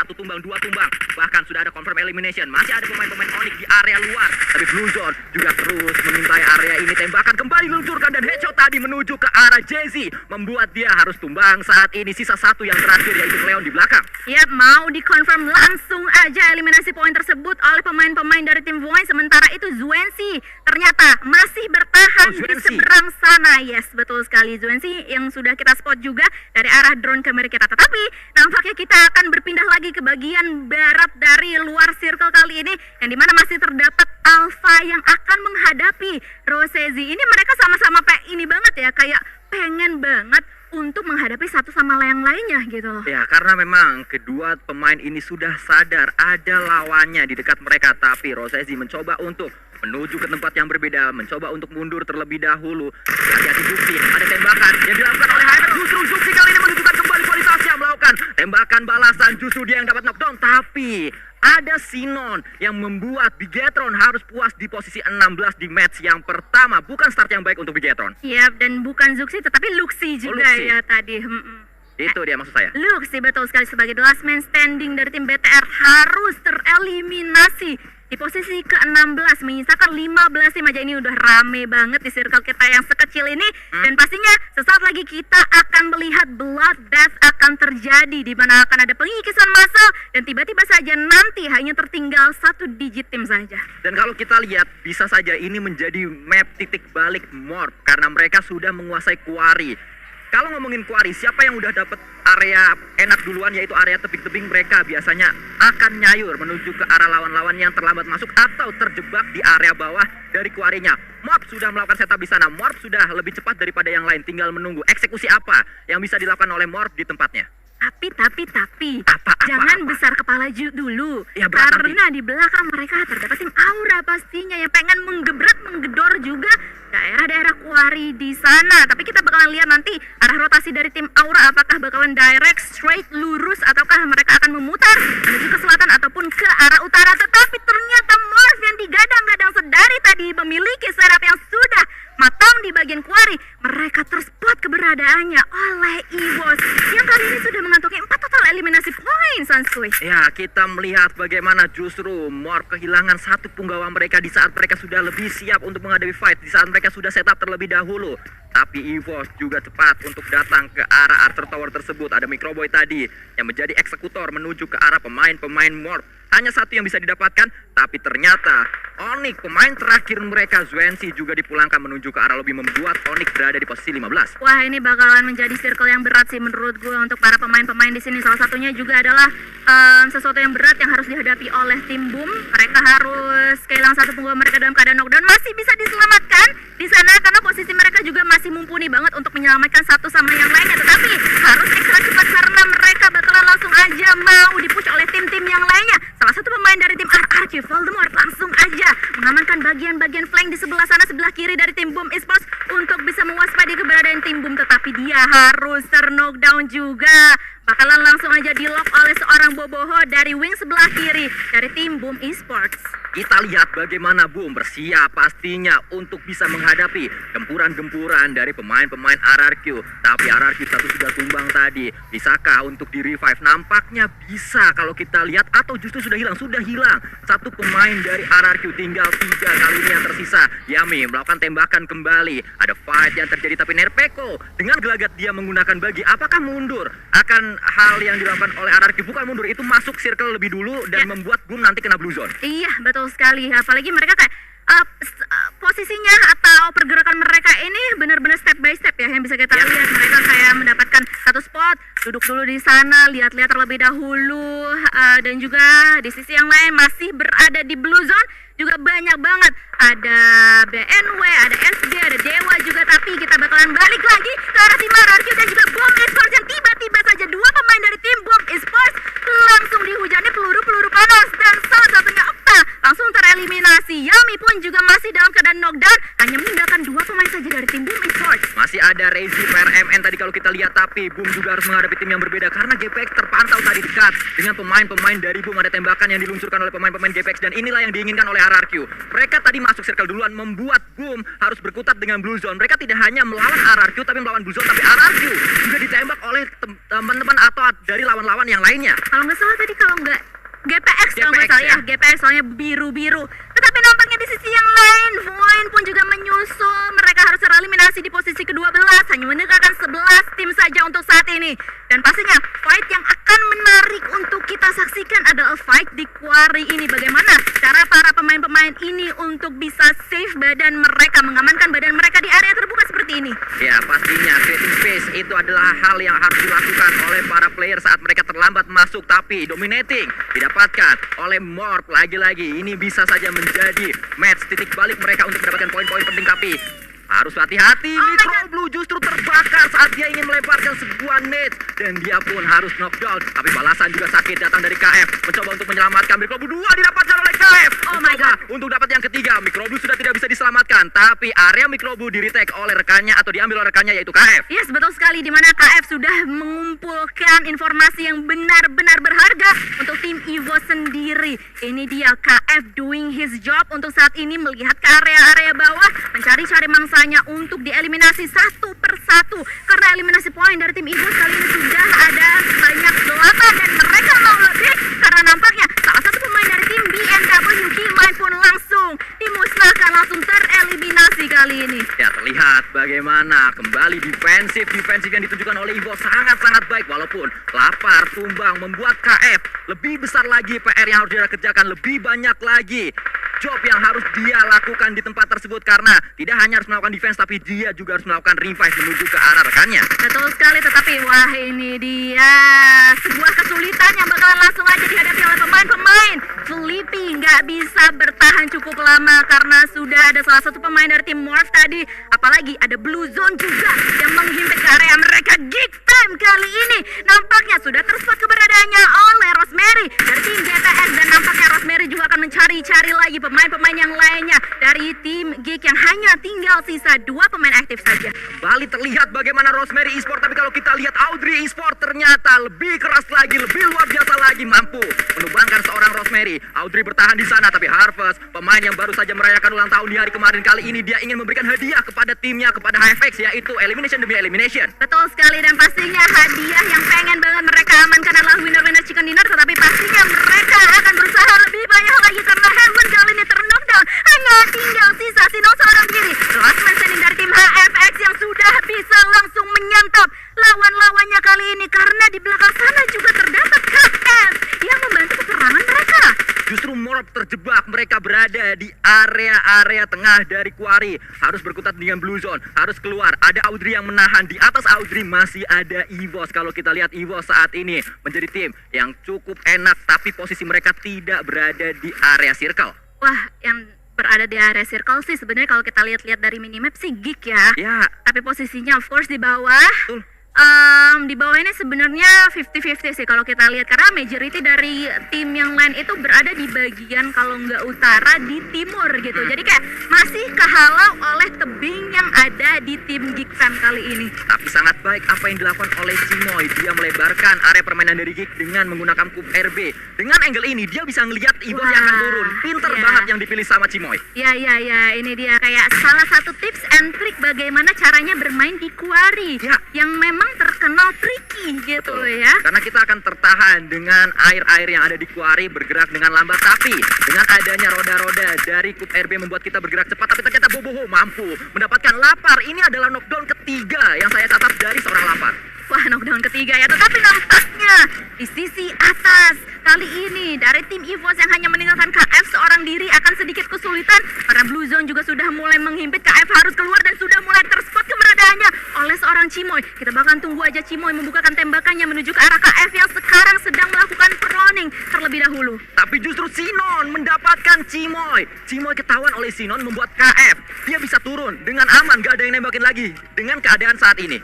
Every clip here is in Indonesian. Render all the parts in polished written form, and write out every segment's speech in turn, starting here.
1 tumbang, 2 tumbang. Bahkan sudah ada confirm elimination. Masih ada pemain-pemain Onyx di area luar. Tapi Blue Zone juga terus mengintai area ini. Tembakan kembali diluncurkan dan headshot tadi menuju ke arah Jay-Z, membuat dia harus tumbang saat ini. Sisa 1 yang terakhir yaitu Leon di belakang. Yap, mau dikonfirm langsung aja eliminasi poin tersebut oleh pemain-pemain dari tim Void. Sementara itu Zuensi ternyata masih bertahan di seberang sana. Yes, betul sekali, Zuensi yang sudah kita spot juga dari arah drone kamera kita. Tetapi nampaknya kita akan berpindah lagi ke bagian barat dari luar circle kali ini, yang dimana masih terdapat Alpha yang akan menghadapi Rosezi. Ini mereka sama-sama ini banget ya, kayak pengen banget untuk menghadapi satu sama yang lainnya gitu. Ya, karena memang kedua pemain ini sudah sadar ada lawannya di dekat mereka. Tapi Rosezi mencoba untuk menuju ke tempat yang berbeda, mencoba untuk mundur terlebih dahulu. Hati-hati Zuxi, ada tembakan yang dilakukan oleh Hyper. Justru Zuxi kali ini menunjukkan kembali kualitasnya, melakukan tembakan balasan. Justru dia yang dapat knockdown, tapi ada Sinon yang membuat Bigetron harus puas di posisi 16 di match yang pertama. Bukan start yang baik untuk Bigetron. Iya, dan bukan Zuxi tetapi Luxi juga Luxi ya tadi. Itu dia maksud saya. Luxi betul sekali sebagai the last man standing dari tim BTR harus tereliminasi di posisi ke-16, menyisakan 15 tim aja. Ini udah rame banget di circle kita yang sekecil ini. Dan pastinya sesaat lagi kita akan melihat bloodbath akan terjadi, di mana akan ada pengikisan massal dan tiba-tiba saja nanti hanya tertinggal 1 digit tim saja. Dan kalau kita lihat, bisa saja ini menjadi map titik balik Morph karena mereka sudah menguasai Quarry. Kalau ngomongin Quarry, siapa yang udah dapat area enak duluan, yaitu area tebing-tebing, mereka biasanya akan nyayur menuju ke arah lawan-lawan yang terlambat masuk atau terjebak di area bawah dari Quarry-nya. Morph sudah melakukan setup di sana. Morph sudah lebih cepat daripada yang lain, tinggal menunggu eksekusi apa yang bisa dilakukan oleh Morph di tempatnya. Tapi Apa? jangan besar kepala dulu Ya, karena di belakang mereka terdapat tim Aura pastinya yang pengen menggedor juga daerah-daerah Quarry di sana. Tapi kita bakalan lihat nanti arah rotasi dari tim Aura, apakah bakalan direct straight lurus ataukah mereka akan memutar menuju ke selatan ataupun ke arah utara. Tetapi ternyata Morph yang digadang-gadang sedari tadi memiliki setup yang sudah matang di bagian Quarry. Mereka terspot keberadaannya oleh EVOS yang kali ini sudah mengantongi 4 total eliminasi poin, Sansui. Ya, kita melihat bagaimana justru Morph kehilangan 1 punggawa mereka di saat mereka sudah lebih siap untuk menghadapi fight, di saat mereka sudah setup terlebih dahulu. Tapi EVOS juga cepat untuk datang ke arah Archer Tower tersebut. Ada Microboy tadi yang menjadi eksekutor menuju ke arah pemain-pemain Morph. Hanya 1 yang bisa didapatkan, tapi ternyata Onyx, pemain terakhir mereka, Zuensi, juga dipulangkan menuju ke arah lobby, membuat Onyx berada di posisi 15. Wah, ini bakalan menjadi circle yang berat sih menurut gue untuk para pemain-pemain di sini. Salah satunya juga adalah sesuatu yang berat yang harus dihadapi oleh tim Boom. Mereka harus kehilangan 1 punggawa mereka dalam keadaan knockdown. Masih bisa diselamatkan di sana karena posisi mereka juga masih mumpuni banget untuk menyelamatkan satu sama yang lainnya. Tetapi harus ekstra cepat karena mereka bakalan langsung aja mau dipush oleh tim-tim yang lainnya. Salah satu pemain dari tim RRQ, Voldemort, langsung aja mengamankan bagian-bagian flank di sebelah sana, sebelah kiri dari tim Boom Esports untuk bisa mewaspadai keberadaan tim Boom. Tetapi dia harus ter-knockdown juga. Bakalan langsung aja di-lock oleh seorang Boboho dari wing sebelah kiri dari tim Boom Esports. Kita lihat bagaimana Boom bersiap pastinya untuk bisa menghadapi gempuran-gempuran dari pemain-pemain RRQ. Tapi RRQ 1 sudah tumbang tadi. Bisakah untuk di-revive? Nampaknya bisa kalau kita lihat, atau justru sudah hilang. Sudah hilang 1 pemain dari RRQ, tinggal 3 kali ini yang tersisa. Yami melakukan tembakan kembali. Ada fight yang terjadi, tapi Nerpeko dengan gelagat dia menggunakan bagi. Apakah mundur? Akan hal yang dilakukan oleh RRQ, bukan mundur, itu masuk circle lebih dulu dan membuat Boom nanti kena blue zone. Iya, betul sekali. Apalagi mereka kayak posisinya atau pergerakan mereka ini benar-benar step by step ya, yang bisa kita lihat. Mereka kayak mendapatkan 1 spot, duduk dulu di sana, lihat-lihat terlebih dahulu, dan juga di sisi yang lain masih berada di blue zone juga banyak banget. Ada BNW, ada SB, ada Dewa juga. Tapi kita bakalan balik lagi ke arah tim RRQ dan juga Boom Esports yang tiba-tiba saja 2 pemain dari tim Boom Esports langsung dihujani peluru-peluru panas, dan salah satunya Okta langsung tereliminasi. Yami pun juga masih dalam keadaan knockdown, hanya meninggalkan 2 pemain saja dari tim Boom Esports. Masih masih ada Rezi PRMN tadi kalau kita lihat, tapi Boom juga harus menghadapi tim yang berbeda karena GPX terpantau tadi dekat dengan pemain-pemain dari Boom. Ada tembakan yang diluncurkan oleh pemain-pemain GPX dan inilah yang diinginkan oleh RRQ. Mereka tadi masuk circle duluan, membuat Boom harus berkutat dengan Blue Zone. Mereka tidak hanya melawan RRQ tapi melawan Blue Zone, tapi RRQ juga ditembak oleh teman-teman atau dari lawan-lawan yang lainnya. Kalau nggak salah tadi, kalau nggak GPX kalau nggak salah ya, GPX soalnya biru-biru. Tetapi nampaknya di sisi yang lain, Void pun juga menyusul. Mereka harus tereliminasi di posisi ke-12, hanya meninggalkan 11 tim saja untuk saat ini. Dan pastinya fight yang akan menarik untuk kita saksikan adalah fight di Quarry ini. Bagaimana cara para pemain-pemain ini untuk bisa save badan mereka, mengamankan badan mereka di area terbuka seperti ini. Ya, pastinya creating space itu adalah hal yang harus dilakukan oleh para player saat mereka terlambat masuk, tapi dominating didapatkan oleh Morph. Lagi-lagi ini bisa saja menjadi match titik balik mereka untuk mendapatkan poin-poin penting, tapi harus hati-hati. Microblue justru terbakar saat dia ingin melemparkan sebuah nade dan dia pun harus knockdown, tapi balasan juga sakit datang dari KF. Mencoba untuk menyelamatkan Microblue, 2 didapatkan oleh KF. Oh my god, untuk dapat yang ketiga, Microblue sudah tidak bisa diselamatkan, tapi area Microblue di-retake oleh rekannya atau diambil oleh rekannya yaitu KF. Yes, betul sekali, di mana KF sudah mengumpulkan informasi yang benar-benar berharga untuk tim Evo sendiri. Ini dia KF doing his job untuk saat ini, melihat ke area-area bawah, mencari-cari mangsanya untuk dieliminasi satu persatu. Karena eliminasi poin dari tim Evo kali ini sudah ada sebanyak 8 dan mereka mau lebih karena nampaknya salah satu pemain dari tim BMW Kimai pun langsung dimusnahkan, langsung tereliminasi kali ini. Ya, terlihat bagaimana kembali defensif yang ditunjukkan oleh Evo sangat-sangat baik, walaupun lapar tumbang membuat KF lebih besar lagi PR yang harus dia kerjakan, lebih banyak lagi job yang harus dia lakukan di tempat tersebut karena tidak hanya harus melakukan defense tapi dia juga harus melakukan revive menuju ke arah rekannya. Betul sekali, tetapi wah ini dia sebuah kesulitan yang bakalan langsung aja dihadapi oleh pemain-pemain. Flippy nggak bisa bertahan cukup lama karena sudah ada salah satu pemain dari tim Morph tadi, apalagi ada Blue Zone juga yang menghimpit ke area mereka. Geek Time kali ini nampaknya sudah terspot keberadaannya oleh Rosemary dari tim GTS dan nampaknya Rosemary juga akan mencari-cari lagi pemain-pemain yang lainnya dari tim Geek yang hanya tinggal sisa 2 pemain aktif saja. Bali terlihat bagaimana Rosemary Esport, tapi kalau kita lihat Audrey Esport ternyata lebih keras lagi, lebih luar biasa lagi, mampu menumbangkan seorang Rosemary. Audrey bertahan di sana, tapi Harvest, pemain yang baru saja merayakan ulang tahun di hari kemarin, kali ini dia ingin memberikan hadiah kepada timnya, kepada HFX, yaitu elimination demi elimination. Betul sekali, dan pastinya hadiah yang pengen banget mereka amankan adalah winner-winner chicken dinner, tetapi pastinya mereka akan berusaha lebih banyak lagi karena Heaven kali ini terknockdown. Hanya tinggal sisa Sino seorang diri. Last man standing dari tim HFX yang sudah bisa langsung menyantap lawan-lawannya kali ini karena di belakang sana juga terdapat KF yang membantu peperangan mereka. Justru Morph terjebak, mereka berada di area-area tengah dari Quarry, harus berkutat dengan Blue Zone, harus keluar. Ada Audrey yang menahan, di atas Audrey masih ada EVOS. Kalau kita lihat EVOS saat ini menjadi tim yang cukup enak, tapi posisi mereka tidak berada di area circle. Wah, yang berada di area circle sih sebenarnya kalau kita lihat-lihat dari minimap sih Geek ya. Ya. Tapi posisinya of course di bawah. Betul. Di bawah ini sebenarnya 50-50 sih kalau kita lihat karena majority dari tim yang lain itu berada di bagian kalau nggak utara di timur gitu. Jadi kayak masih kehalau oleh tebing yang ada di tim Geek Fam kali ini. Tapi sangat baik apa yang dilakukan oleh Cimoy. Dia melebarkan area permainan dari Geek dengan menggunakan kub RB. Dengan angle ini dia bisa ngelihat Evo yang akan turun. Pinter banget yang dipilih sama Cimoy. Ya, ini dia kayak salah satu tips and trick bagaimana caranya bermain di Quarry yang memang terkenal tricky gitu. Betul. Ya. Karena kita akan tertahan dengan air-air yang ada di Quarry bergerak dengan lambat, tapi dengan adanya roda-roda dari kub RB membuat kita bergerak cepat, tapi ternyata Boboho mampu mendapatkan lapar. Ini adalah knockdown ketiga yang saya catat dari seorang lapar. Wah, knockdown ketiga ya, tetapi nampaknya di sisi atas kali ini dari tim EVOS yang hanya meninggalkan KF seorang diri akan sedikit kesulitan karena Blue Zone juga sudah mulai menghimpit. KF harus keluar dan sudah mulai terspot keberadaannya oleh seorang Cimoy. Kita bahkan tunggu aja Cimoy membukakan tembakannya menuju ke arah KF yang sekarang sedang melakukan proning terlebih dahulu. Tapi justru Sinon mendapatkan Cimoy. Cimoy ketahuan oleh Sinon membuat KF. Dia bisa turun dengan aman, gak ada yang nembakin lagi dengan keadaan saat ini.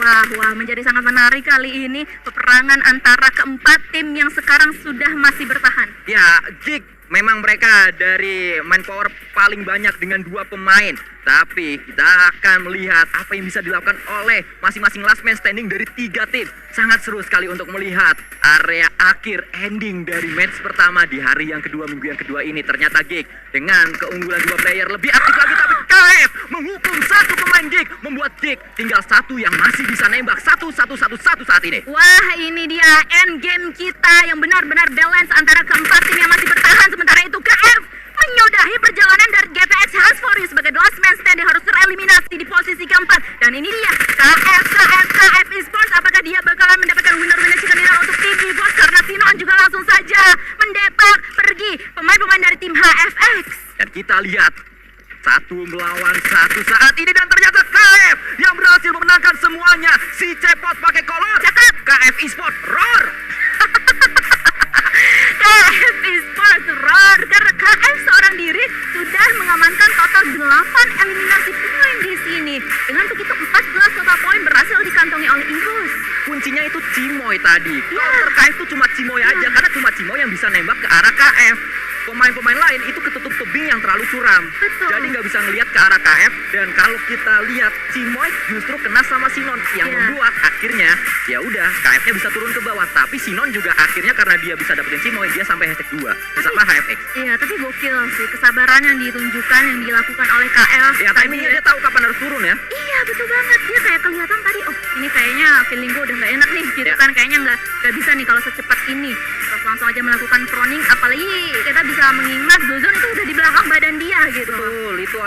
Wah, menjadi sangat menarik kali ini peperangan antara keempat tim yang sekarang sudah masih bertahan. Ya, Geek memang mereka dari manpower paling banyak dengan 2 pemain. Tapi kita akan melihat apa yang bisa dilakukan oleh masing-masing last man standing dari 3 tim. Sangat seru sekali untuk melihat area akhir ending dari match pertama di hari yang kedua, minggu yang kedua ini. Ternyata Gig dengan keunggulan 2 player lebih aktif lagi, tapi KF menghukum 1 pemain Gig, membuat Gig tinggal 1 yang masih bisa nembak 1-1-1-1 saat ini. Wah, ini dia end game kita yang benar-benar balance antara keempat tim yang masih bertahan. Sementara itu KF menyudahi perjalanan dari GPX Hasfori sebagai last man stand yang harus tereliminasi di posisi keempat. Dan ini dia KF Esports. Apakah dia bakalan mendapatkan winner chicken dinner untuk tim Esports? Karena Sinon juga langsung saja mendepak pergi pemain-pemain dari tim HFX. Dan kita lihat 1 melawan 1 saat ini, dan ternyata KF yang berhasil memenangkan semuanya. Si Cepot pakai kolor, cakep. KF Esports roar. KF Esports roar karena KF seorang diri sudah mengamankan total 8 eliminasi poin di sini. Dengan begitu 14 total poin berhasil dikantongi oleh Evos. Kuncinya itu Cimoy tadi. Counter KF itu cuma Cimoy aja, karena cuma Cimoy yang bisa nembak ke arah KF. Pemain-pemain lain itu ketutup tebing yang terlalu curam. Betul. Jadi nggak bisa ngelihat ke arah KF. Dan kalau kita lihat, Cimoy justru kena sama Sinon yang membuat akhirnya ya udah KF-nya bisa turun ke bawah. Tapi Sinon juga akhirnya karena dia bisa dapetin Cimoy, dia sampai hashtag 2 bersama HFX. Iya, tapi gokil sih kesabaran yang ditunjukkan, yang dilakukan oleh KF. Ya timingnya dia tahu kapan harus turun ya. Iya, betul banget. Dia kayak kelihatan tadi, oh ini kayaknya feeling gue udah nggak enak nih gitu kan. Kayaknya nggak bisa nih kalau secepat ini. Terus langsung aja melakukan proning, apalagi kita bisa mengingat Blue Zone itu udah di belakang badan dia gitu. Betul, itu